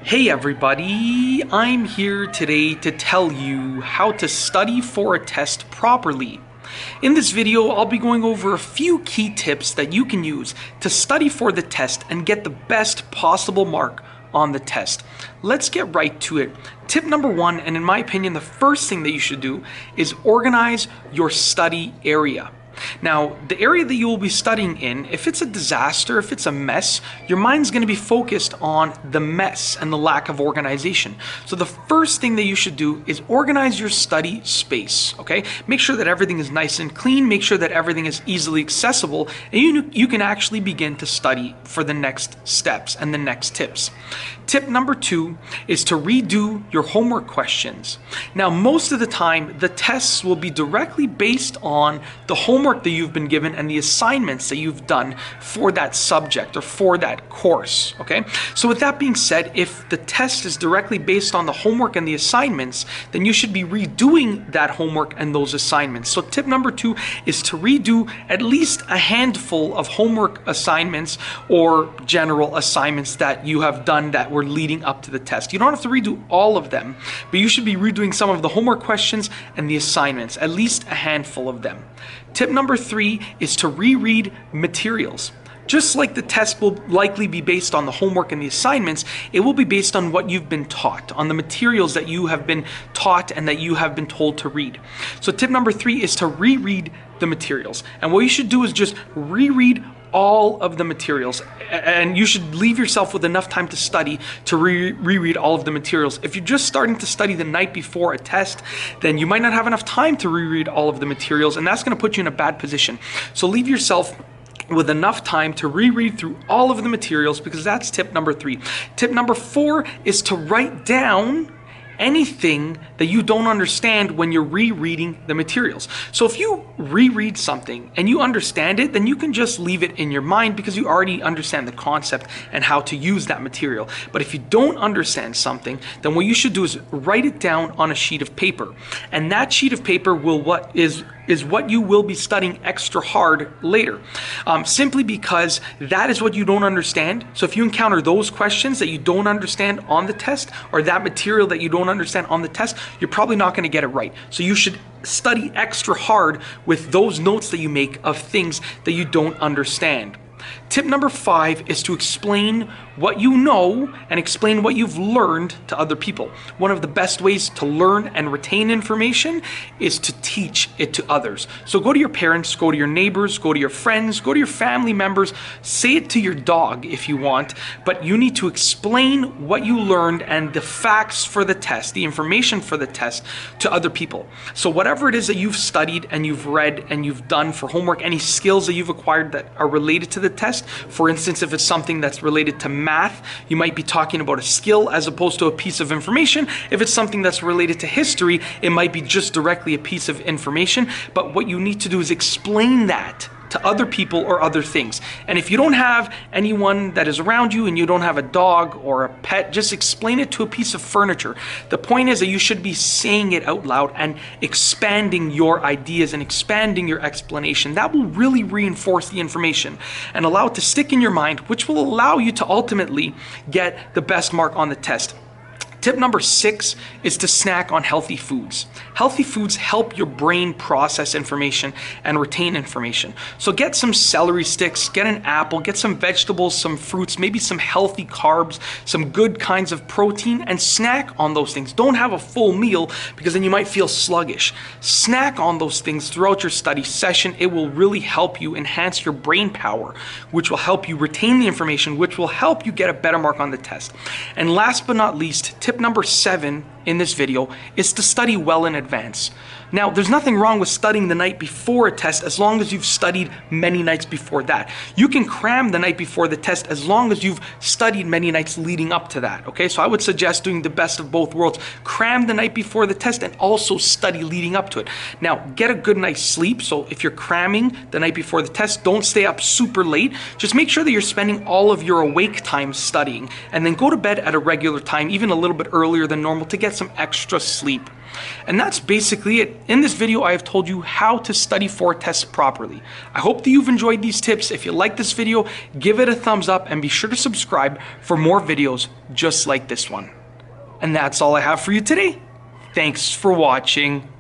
Hey everybody, I'm here today to tell you how to study for a test properly. In this video, I'll be going over a few key tips that you can use to study for the test and get the best possible mark on the test. Let's get right to it. Tip number one, and in my opinion, the first thing that you should do is organize your study area. Now, the area that you will be studying in, if it's a disaster, if it's a mess, your mind's going to be focused on the mess and the lack of organization. So the first thing that you should do is organize your study space, okay? Make sure that everything is nice and clean, make sure that everything is easily accessible, and you can actually begin to study for the next steps and the next tips. Tip number two is to redo your homework questions. Now, most of the time, the tests will be directly based on the homework that you've been given and the assignments that you've done for that subject or for that course, okay? So with that being said, if the test is directly based on the homework and the assignments, then you should be redoing that homework and those assignments. So tip number two is to redo at least a handful of homework assignments or general assignments that you have done that were leading up to the test. You don't have to redo all of them, but you should be redoing some of the homework questions and the assignments, at least a handful of them. Tip number three is to reread materials. Just like the test will likely be based on the homework and the assignments, it will be based on what you've been taught, on the materials that you have been taught and that you have been told to read. So tip number three is to reread the materials. And what you should do is just reread all of the materials, and you should leave yourself with enough time to study to reread all of the materials. If you're just starting to study the night before a test, then you might not have enough time to reread all of the materials, and that's going to put you in a bad position. So leave yourself with enough time to reread through all of the materials, because that's tip number three. Tip number four is to write down anything that you don't understand when you're rereading the materials. So if you reread something and you understand it, then you can just leave it in your mind because you already understand the concept and how to use that material. But if you don't understand something, then what you should do is write it down on a sheet of paper. And that sheet of paper is what you will be studying extra hard later, simply because that is what you don't understand. So if you encounter those questions that you don't understand on the test, or that material that you don't understand on the test, you're probably not going to get it right. So you should study extra hard with those notes that you make of things that you don't understand. Tip number five is to explain what you know and explain what you've learned to other people. One of the best ways to learn and retain information is to teach it to others. So go to your parents, go to your neighbors, go to your friends, go to your family members, say it to your dog if you want, but you need to explain what you learned and the facts for the test, the information for the test, to other people. So whatever it is that you've studied and you've read and you've done for homework, any skills that you've acquired that are related to the test, for instance, if it's something that's related to math, you might be talking about a skill as opposed to a piece of information. If it's something that's related to history, it might be just directly a piece of information. But what you need to do is explain that to other people or other things. And if you don't have anyone that is around you and you don't have a dog or a pet, just explain it to a piece of furniture. The point is that you should be saying it out loud and expanding your ideas and expanding your explanation. That will really reinforce the information and allow it to stick in your mind, which will allow you to ultimately get the best mark on the test. Tip number six is to snack on healthy foods. Healthy foods help your brain process information and retain information. So get some celery sticks, get an apple, get some vegetables, some fruits, maybe some healthy carbs, some good kinds of protein, and snack on those things. Don't have a full meal because then you might feel sluggish. Snack on those things throughout your study session. It will really help you enhance your brain power, which will help you retain the information, which will help you get a better mark on the test. And last but not least, tip number 7 in this video is to study well in advance. Now, there's nothing wrong with studying the night before a test as long as you've studied many nights before that. You can cram the night before the test as long as you've studied many nights leading up to that, okay? So I would suggest doing the best of both worlds. Cram the night before the test and also study leading up to it. Now, get a good night's sleep. So if you're cramming the night before the test, don't stay up super late. Just make sure that you're spending all of your awake time studying, and then go to bed at a regular time, even a little bit earlier than normal, to get get some extra sleep. And that's basically it. In this video, I have told you how to study for tests properly. I hope that you've enjoyed these tips. If you like this video, give it a thumbs up and be sure to subscribe for more videos just like this one. And that's all I have for you today. Thanks for watching.